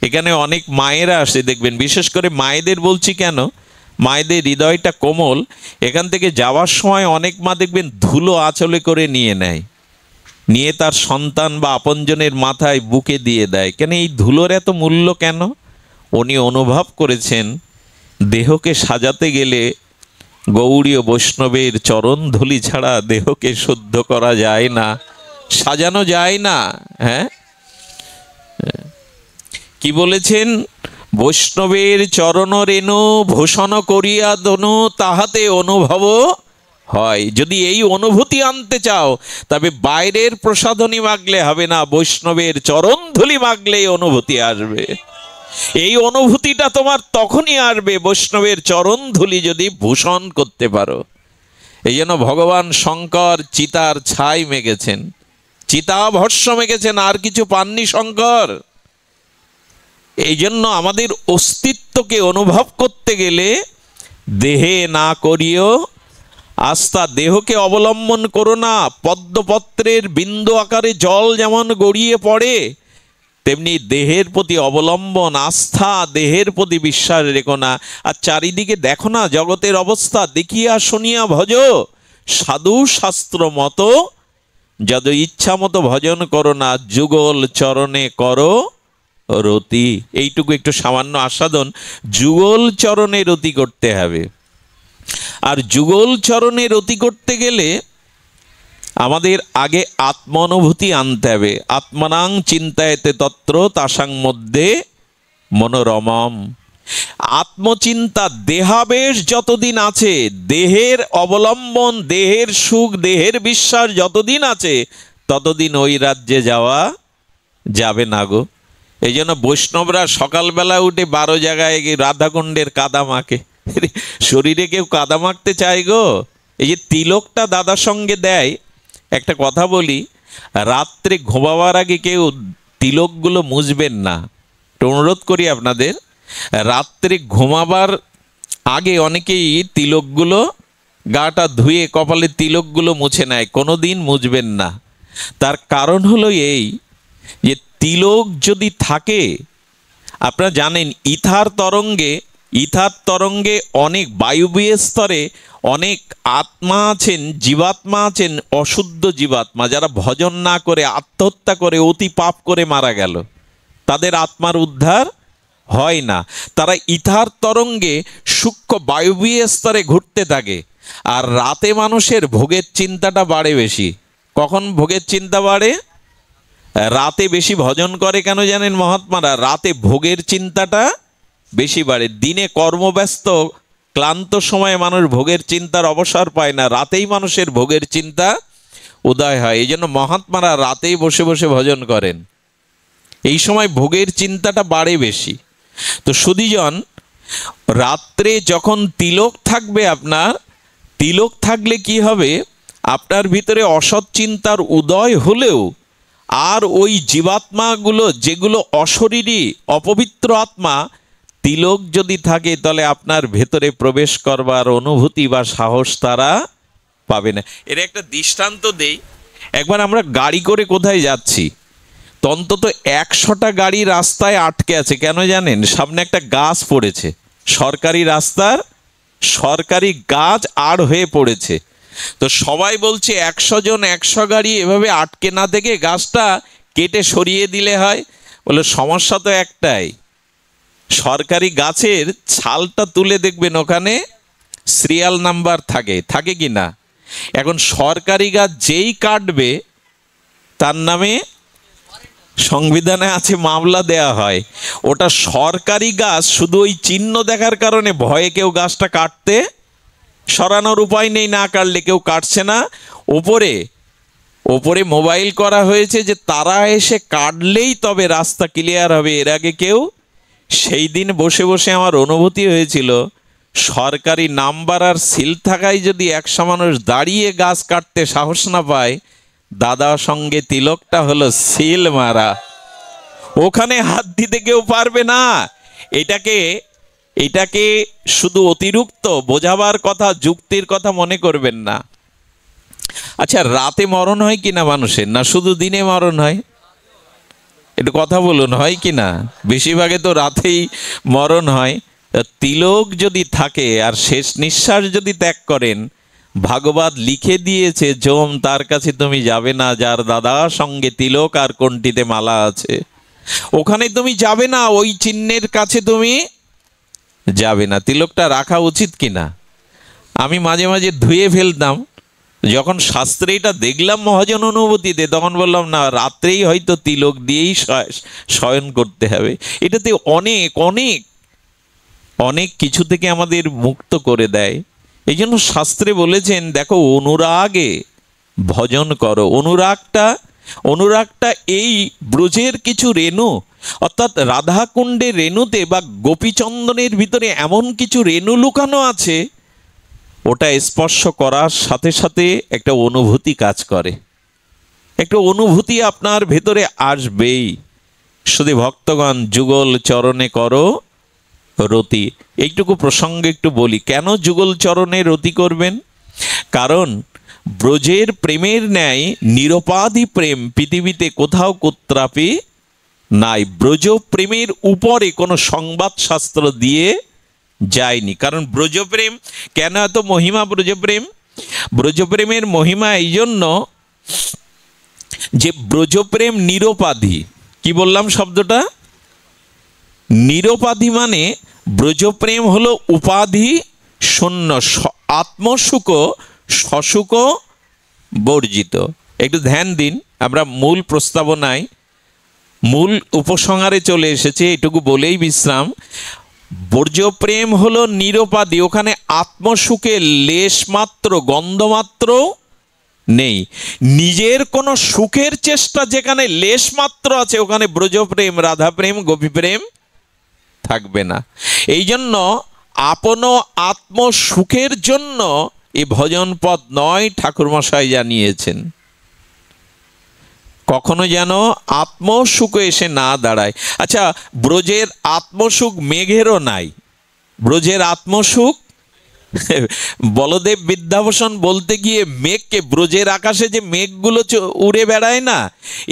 এখানে অনেক মায়েরা আসে দেখবেন, বিশেষ করে মায়েদের বলছি কেন, মায়েদের হৃদয়টা কোমল। এখান থেকে যাওয়ার সময় অনেক মা দেখবেন ধুলো আঁচলে করে নিয়ে নেয়, নিয়ে তার সন্তান বা আপনজনের মাথায় বুকে দিয়ে দেয়। কেন এই ধুলোর এত মূল্য কেন? উনি অনুভব করেছেন দেহকে সাজাতে গেলে গৌড়ীয় বৈষ্ণবের চরণ ধুলি ছাড়া দেহকে শুদ্ধ করা যায় না, সাজানো যায় না। হ্যাঁ, কি বলেছেন? বৈষ্ণবের চরণ রেণু ভূষণ করিয়া দনু তাহাতে অনুভব হয়। যদি এই অনুভূতি আনতে চাও, তবে বাইরের প্রসাধনী মাগলে হবে না, বৈষ্ণবের চরণ ধুলি মাগলেই অনুভূতি আসবে। এই অনুভূতিটা তোমার তখনই আসবে বৈষ্ণবের চরণ ধুলি যদি ভূষণ করতে পারো। এই জন্য ভগবান শঙ্কর চিতার ছাই মেখেছেন, চিতাভস্য মেখেছেন, আর কিছু পাননি শঙ্কর। এই জন্য আমাদের অস্তিত্বকে অনুভব করতে গেলে দেহে না করিও আস্থা, দেহকে অবলম্বন করো না। পদ্মপত্রের বিন্দু আকারে জল যেমন গড়িয়ে পড়ে, তেমনি দেহের প্রতি অবলম্বন, আস্থা, দেহের প্রতি বিশ্বাস রেখো না। আর চারিদিকে দেখো না জগতের অবস্থা, দেখিয়া শুনিয়া ভজ সাধু শাস্ত্র মতো, যদ ইচ্ছা মতো ভজন করো না, যুগল চরণে করো রতি। এইটুকু একটু সামান্য আস্বাদন, যুগল চরণে রতি করতে হবে। আর যুগল চরণে রতি করতে গেলে আমাদের আগে আত্ম অনুভূতি আনতে হবে। আত্মনাং চিন্তায়তে তত্র তাসাং মধ্যে মনোরমম। আত্মচিন্তা, দেহাবেশ যতদিন আছে, দেহের অবলম্বন, দেহের সুখ, দেহের বিশ্বাস যতদিন আছে, ততদিন ওই রাজ্যে যাওয়া যাবে না গো। এই জন্য বৈষ্ণবরা সকালবেলা উঠে 12 জায়গায় রাধাকুণ্ডের কাদা মাখে। শরীরে কেউ কাদা মাখতে চায় গো? এই যে তিলকটা দাদার সঙ্গে দেয়, একটা কথা বলি, রাত্রে ঘুমাবার আগে কেউ তিলকগুলো মুছবেন না। তো অনুরোধ করি আপনাদের, রাত্রে ঘুমাবার আগে অনেকেই তিলকগুলো গাটা ধুয়ে কপালে তিলকগুলো মুছে নেয়, কোনো দিন মুছবেন না। তার কারণ হলো এই যে তিলক যদি থাকে, আপনারা জানেন ইথার তরঙ্গে অনেক বায়ুবীয় স্তরে অনেক আত্মা আছেন, জীবাত্মা আছেন, অশুদ্ধ জীবাত্মা, যারা ভজন না করে আত্মহত্যা করে অতি পাপ করে মারা গেল, তাদের আত্মার উদ্ধার হয় না। তারা ইথার তরঙ্গে সূক্ষ্ম বায়ুবীয় স্তরে ঘুরতে থাকে। আর রাতে মানুষের ভোগের চিন্তাটা বাড়ে বেশি। কখন ভোগের চিন্তা বাড়ে? রাতে বেশি ভজন করে কেন জানেন মহাত্মারা? রাতে ভোগের চিন্তাটা বেশি বাড়ে। দিনে কর্মব্যস্ত ক্লান্ত সময়ে মানুষ ভোগের চিন্তার অবসর পায় না, রাতেই মানুষের ভোগের চিন্তা উদয় হয়। এই জন্য মহাত্মারা রাতেই বসে বসে ভজন করেন, এই সময় ভোগের চিন্তাটা বাড়ে বেশি। তো সুধীজন, রাত্রে যখন তিলক থাকবে, আপনার তিলক থাকলে কি হবে, আপনার ভিতরে অসৎ চিন্তার উদয় হলেও আর ওই জীবাত্মাগুলো যেগুলো অশরীরী অপবিত্র আত্মা, তিলক যদি থাকে তাহলে আপনার ভেতরে প্রবেশ করবার অনুভূতি বা সাহস তারা পাবে না। এর একটা দৃষ্টান্ত দেই। একবার আমরা গাড়ি করে কোথায় যাচ্ছি, তো অন্তত 100টা গাড়ি রাস্তায় আটকে আছে। কেন জানেন? সামনে একটা গাছ পড়েছে, সরকারি রাস্তার সরকারি গাছ আড় হয়ে পড়েছে। তো সবাই বলছে 100 জন 100 গাড়ি এভাবে আটকে না থেকে গাছটা কেটে সরিয়ে দিলে হয়। বলে সমস্যা তো একটাই, সরকারি গাছের ছালটা তুলে দেখবেন ওখানে সিরিয়াল নাম্বার থাকে কি না। এখন সরকারি গাছ যেই কাটবে তার নামে সংবিধানে আছে মামলা দেয়া হয়। ওটা সরকারি গাছ, শুধু ওই চিহ্ন দেখার কারণে ভয়ে কেউ গাছটা কাটতে সরানোর উপায় নেই, না কাটলে কেউ কাটছে না। ওপরে মোবাইল করা হয়েছে যে তারা এসে কাটলেই তবে রাস্তা ক্লিয়ার হবে, এর আগে কেউ। সেই দিন বসে বসে আমার অনুভূতি হয়েছিল, সরকারি নাম্বার আর সিল থাকায় যদি 100 মানুষ দাঁড়িয়ে গাছ কাটতে সাহস না পায়, দাদা সঙ্গে তিলকটা হলো সিল মারা, ওখানে হাত দিতে কেউ পারবে না। এটাকে শুধু অতিরিক্ত বোঝাবার কথা, যুক্তির কথা মনে করবেন না। আচ্ছা, রাতে মরণ হয় কিনা মানুষের, না শুধু দিনে মরণ হয়? একটু কথা বলুন, হয় কি না? বেশিরভাগে তো রাতেই মরণ হয়। তিলক যদি থাকে আর শেষ নিঃশ্বাস যদি ত্যাগ করেন, ভাগবত লিখে দিয়েছে, যম তার কাছে তুমি যাবে না যার দাদা সঙ্গে তিলক আর কোনটিতে মালা আছে। ওখানে তুমি যাবে না, ওই চিহ্নের কাছে তুমি যাবে না। তিলকটা রাখা উচিত কিনা? আমি মাঝে মাঝে ধুয়ে ফেলতাম, যখন শাস্ত্রে এটা দেখলাম মহাজন অনুভূতিতে, তখন বললাম না, রাত্রেই হয়তো তিলক দিয়েই শয়ন করতে হবে। এটাতে অনেক অনেক অনেক কিছু থেকে আমাদের মুক্ত করে দেয়। এই জন্য শাস্ত্রে বলেছেন, দেখো অনুরাগে ভজন করো। অনুরাগটা এই ব্রজের কিছু রেণু, অর্থাৎ রাধাকুণ্ডের রেণুতে বা গোপীচন্দনের ভিতরে এমন কিছু রেণু লুকানো আছে, ওটা স্পর্শ করার সাথে সাথে একটা অনুভূতি কাজ করে, একটা অনুভূতি আপনার ভেতরে আসবেই। শুধু ভক্তগণ যুগল চরণে করো রতি। এইটুকু প্রসঙ্গে একটু বলি, কেন যুগল চরণে রতি করবেন? কারণ ব্রজের প্রেমের ন্যায় নিরপাধি প্রেম পৃথিবীতে কোথাও কোত্রাপি নাই। ব্রজ প্রেমের উপরে কোনো সংবাদ শাস্ত্র দিয়ে যায়নি। কারণ ব্রজপ্রেম কেন এত মহিমা? ব্রজপ্রেমের মহিমা এই জন্য যে ব্রজপ্রেম নিরপাধি। কি বললাম শব্দটা? নিরপাধি মানে ব্রজপ্রেম হলো উপাধি শূন্য, আত্মসুখ সসুখ বর্জিত। একটু ধ্যান দিন, আমরা মূল প্রস্তাবনায় মূল উপসংহারে চলে এসেছে, এটুকু বলেই বিশ্রাম। বর্জপ্রেম হলো নিরপাধি, ওখানে আত্মসুখে লেশমাত্র গন্ধমাত্র নেই। নিজের কোনো সুখের চেষ্টা যেখানে লেশমাত্র আছে, ওখানে ব্রজপ্রেম, রাধাপ্রেম, গোপীপ্রেম থাকবে না। এই জন্য আপন আত্মসুখের জন্য এই ভজন পদ নয়, ঠাকুরমশাই জানিয়েছেন। কখনো যেন আত্মসুখ এসে না দাঁড়ায়। আচ্ছা, ব্রজের আত্মসুখ মেঘেরও নাই। ব্রজের আত্মসুখ বলদেব বিদ্যাভূষণ বলতে গিয়ে মেঘকে, ব্রজের আকাশে যে মেঘগুলো উড়ে বেড়ায় না,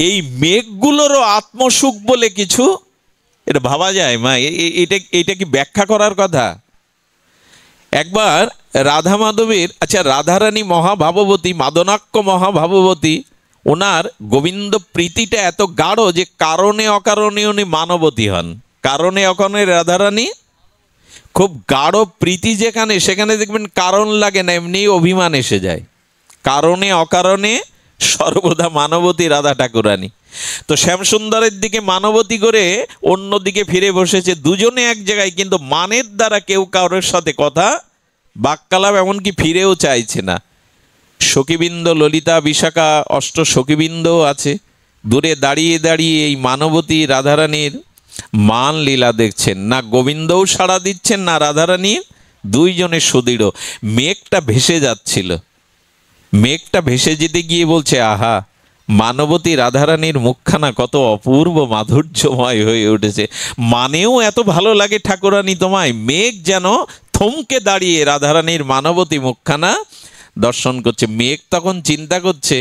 এই মেঘগুলোরও আত্মসুখ বলে কিছু, এটা ভাবা যায় মা? এটা কি ব্যাখ্যা করার কথা? একবার রাধা মাধবের, আচ্ছা রাধারানী মহাভাববতী, মাদনাক্য মহাভাববতী, ওনার গোবিন্দ প্রীতিটা এত গাঢ় যে কারণে অকারণে উনি মানবতী হন। কারণে অকারণে রাধারানী খুব গাঢ় প্রীতি যেখানে, সেখানে দেখবেন কারণ লাগে না, এমনি অভিমান এসে যায়। কারণে অকারণে সর্বদা মানবতী রাধা ঠাকুরানী। তো শ্যামসুন্দরের দিকে মানবতী করে অন্যদিকে ফিরে বসেছে, দুজনে এক জায়গায়, কিন্তু মানের দ্বারা কেউ কারোর সাথে কথা বাক্যালাপ এমনকি ফিরেও চাইছে না। সখীবৃন্দ, ললিতা, বিশাখা, অষ্ট সখীবৃন্দ আছে, দূরে দাঁড়িয়ে দাঁড়িয়ে এই মানবতী রাধারানীর মান লীলা দেখছেন। না গোবিন্দও সাড়া দিচ্ছেন, না রাধারানীর, দুইজনে সুদৃঢ়। মেঘটা ভেসে যাচ্ছিল, মেঘটা ভেসে যেতে গিয়ে বলছে, আহা মানবতী রাধারানীর মুখখানা কত অপূর্ব মাধুর্যময় হয়ে উঠেছে। মানেও এত ভালো লাগে ঠাকুরানী তোমায়, মেঘ যেন থমকে দাঁড়িয়ে রাধারানীর মানবতী মুখখানা দর্শন করছে। মেঘ তখন চিন্তা করছে,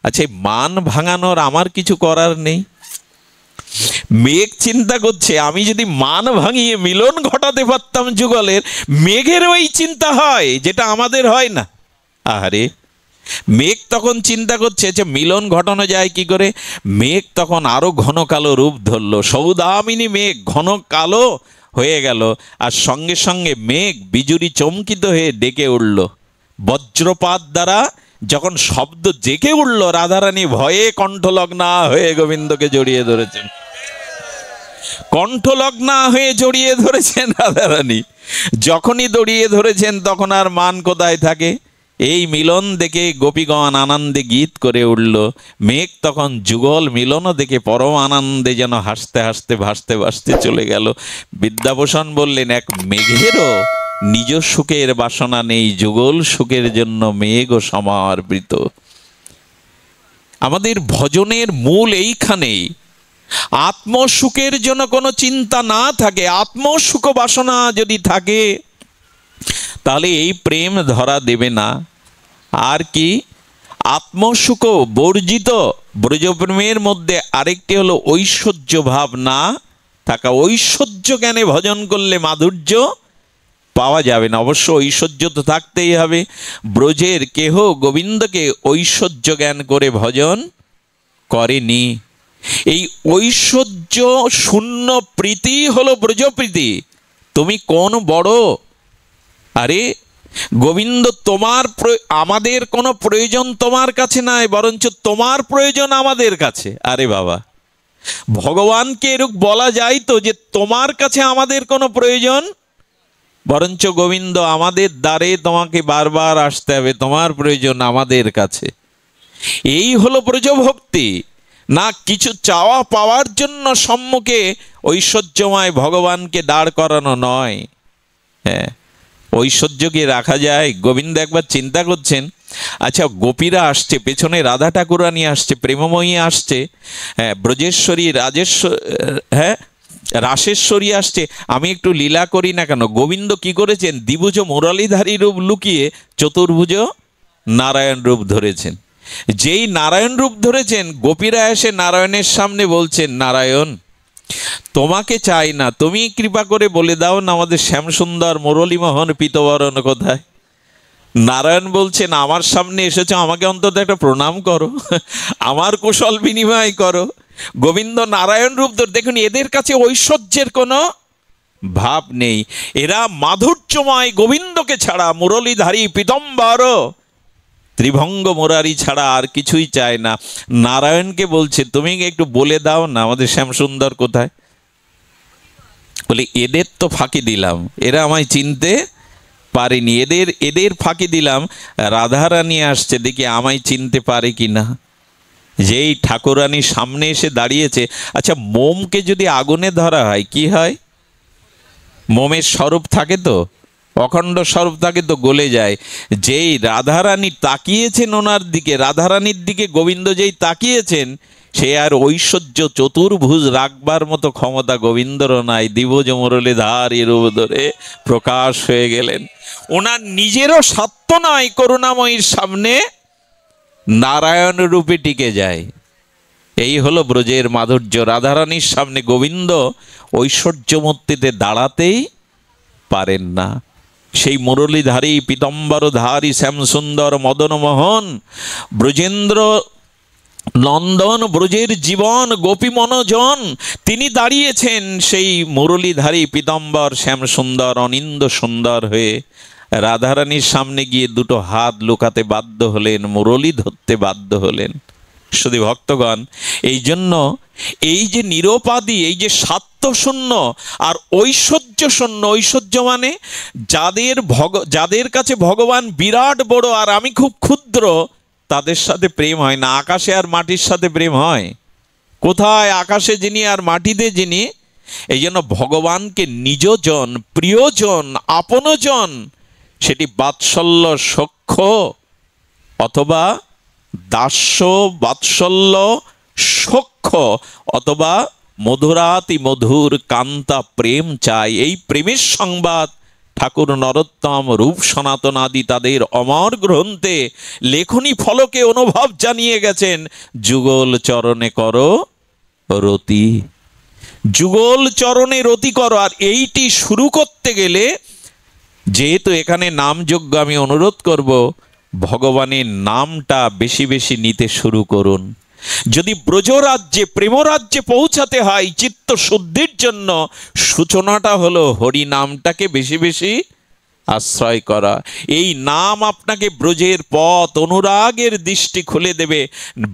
আচ্ছা মান ভাঙানোর আমার কিছু করার নেই। মেঘ চিন্তা করছে, আমি যদি মান ভাঙিয়ে মিলন ঘটাতে পারতাম যুগলের, মেঘের ওই চিন্তা হয় যেটা আমাদের হয় না। আরে মেঘ তখন চিন্তা করছে যে মিলন ঘটানো যায় কি করে। মেঘ তখন আরো ঘন কালো রূপ ধরলো, সৌদামিনী মেঘ ঘন কালো হয়ে গেল। আর সঙ্গে সঙ্গে মেঘ বিজুরি চমকিত হয়ে ডেকে উঠল। বজ্রপাত দ্বারা যখন শব্দ জেগে উঠল, রাধারানী ভয়ে কণ্ঠলগ্না হয়ে গোবিন্দকে জড়িয়ে ধরেছেন। কণ্ঠলগ্না হয়ে জড়িয়ে ধরেছেন রাধারানী। যখনই জড়িয়ে ধরেছেন তখন আর মান কোথায় থাকে। এই মিলন দেখে গোপীগণ আনন্দে গীত করে উঠল। মেঘ তখন যুগল মিলনও দেখে পরম আনন্দে যেন হাসতে হাসতে ভাসতে ভাসতে চলে গেল। বিদ্যাভূষণ বললেন, এক মেঘেরও নিজ সুখের বাসনা নেই, যুগল সুখের জন্য মেঘও সমাবৃত। আমাদের ভজনের মূল এইখানেই। আত্মসুখের জন্য কোনো চিন্তা না থাকে, আত্মসুখ বাসনা যদি থাকে, তাহলে এই প্রেম ধরা দেবে না। আর কি আত্মসুখ বর্জিত ব্রজপ্রেমের মধ্যে আরেকটি হলো ঐশ্বর্য ভাব না থাকা। ঐশ্বর্য জ্ঞানে ভজন করলে মাধুর্য পাওয়া যাবে না, অবশ্য ঐশ্বর্য তো থাকতেই হবে। ব্রজের কেহ গোবিন্দকে ঐশ্বর্য জ্ঞান করে ভজন করেনি। এই ঐশ্বর্য শূন্য প্রীতি হলো ব্রজপ্রীতি। তুমি কোন বড়? আরে গোবিন্দ তোমার, আমাদের কোনো প্রয়োজন তোমার কাছে নাই, বরঞ্চ তোমার প্রয়োজন আমাদের কাছে। আরে বাবা, ভগবানকে এরূপ বলা যায় তো যে তোমার কাছে আমাদের কোনো প্রয়োজন, বরঞ্চ গোবিন্দ আমাদের দ্বারে তোমাকে বারবার আসতে হবে, তোমার প্রয়োজন আমাদের কাছে। এই হলো ব্রজভক্তি, না কিছু চাওয়া পাওয়ার জন্য সম্মুখে ঐশ্বর্যময় ভগবানকে দাঁড় করানো নয়। হ্যাঁ, ঐশ্বর্যকে রাখা যায়। গোবিন্দ একবার চিন্তা করছেন, আচ্ছা গোপীরা আসছে, পেছনে রাধা ঠাকুরানী আসছে, প্রেমময়ী আসছে, হ্যাঁ ব্রজেশ্বরী রাসেশ্বরী আসছে, আমি একটু লীলা করি না কেন? গোবিন্দ কি করেছেন? দ্বিভুজ মুরলীধারী রূপ লুকিয়ে চতুর্ভুজ নারায়ণ রূপ ধরেছেন। যেই নারায়ণ রূপ ধরেছেন, গোপীরা এসে নারায়ণের সামনে বলছেন, নারায়ণ তোমাকে চাই না, তুমি কৃপা করে বলে দাও না আমাদের শ্যামসুন্দর মুরলীমোহন পীতবরণ কোথায়? নারায়ণ বলছেন, আমার সামনে এসেছো, আমাকে অন্তত একটা প্রণাম করো, আমার কুশল বিনিময় করো। গোবিন্দ নারায়ণ রূপ ধরে, দেখুন এদের কাছে ঐশ্বর্যের কোনো ভাব নেই। এরা মাধুর্যময় গোবিন্দকে ছাড়া, মুরলীধারী পীতম্বর ত্রিভঙ্গ মুরারি ছাড়া আর কিছুই চায় না। নারায়ণকে বলছে, তুমি একটু বলে দাও না আমাদের শ্যামসুন্দর কোথায়? বলে এদের তো ফাঁকি দিলাম, এরা আমায় চিনতে পারেনি, এদের ফাঁকি দিলাম। রাধারানী আসছে, দেখি আমায় চিনতে পারে কি না। যেই ঠাকুরানী সামনে এসে দাঁড়িয়েছে, আচ্ছা মোমকে যদি আগুনে ধরা হয় কি হয়? মোমের স্বরূপ থাকে তো, অখণ্ড স্বরূপ থাকে তো, গলে যায়। যেই রাধারানী তাকিয়েছেন ওনার দিকে, রাধারানীর দিকে গোবিন্দ যেই তাকিয়েছেন, সে আর ঐশ্বর্য চতুর্ভুজ রাখবার মতো ক্ষমতা গোবিন্দরও নাই। দ্বিভুজ মুরলীধারী রূপ ধরে প্রকাশ হয়ে গেলেন। ওনার নিজেরও সত্য নয়, করুণাময়ীর সামনে নারায়ণ রূপে টিকে যায়। এই হলো ব্রজের মাধুর্য। রাধারানীর সামনে গোবিন্দ ঐশ্বর্য মূর্তিতে দাঁড়াতেই পারেন না। সেই মুরলীধারী পীতম্বরধারী শ্যামসুন্দর মদনমোহন ব্রজেন্দ্র নন্দন, ব্রজের জীবন গোপী মনোজন, তিনি দাঁড়িয়েছেন সেই মুরলীধারী পীতম্বর শ্যামসুন্দর অনিন্দ সুন্দর হয়ে। রাধারানীর সামনে গিয়ে দুটো হাত লুকাতে বাধ্য হলেন, মুরলী ধরতে বাধ্য হলেন। শুধু ভক্তগণ, এই জন্য এই যে নিরোপাদি, এই যে স্বার্থশূন্য আর ঐশ্বর্য শূন্য, ঐশ্বর্য মানে যাদের কাছে ভগবান বিরাট বড় আর আমি খুব ক্ষুদ্র, তাদের সাথে প্রেম হয় না। আকাশে আর মাটির সাথে প্রেম হয় কোথায়? আকাশে যিনি আর মাটিতে যিনি। এই জন্য ভগবানকে নিজজন, প্রিয়জন, আপনজন, সেটি বাৎসল্য সখ্য অথবা দাস্য, বাৎসল্য, সখ্য অথবা মধুরাতি মধুর কান্তা প্রেম চাই। এই প্রেমের সংবাদ ঠাকুর নরোত্তম, রূপ সনাতন আদি তাদের অমর গ্রন্থে লেখনী ফলকে অনুভব জানিয়ে গেছেন। যুগল চরণে করো রতি, যুগল চরণে রতি করো। আর এইটি শুরু করতে গেলে, যেহেতু এখানে নামযজ্ঞ, আমি অনুরোধ করব ভগবানের নামটা বেশি বেশি নিতে শুরু করুন। যদি ব্রজরাজ্যে, প্রেমরাজ্যে পৌঁছাতে হয় চিত্ত শুদ্ধির জন্য, সূচনাটা হলো হরি নামটাকে বেশি বেশি আশ্রয় করা। এই নাম আপনাকে ব্রজের পথ, অনুরাগের দৃষ্টি খুলে দেবে।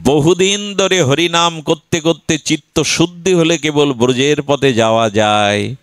বহুদিন ধরে হরিনাম করতে করতে চিত্ত শুদ্ধি হলে কেবল ব্রজের পথে যাওয়া যায়।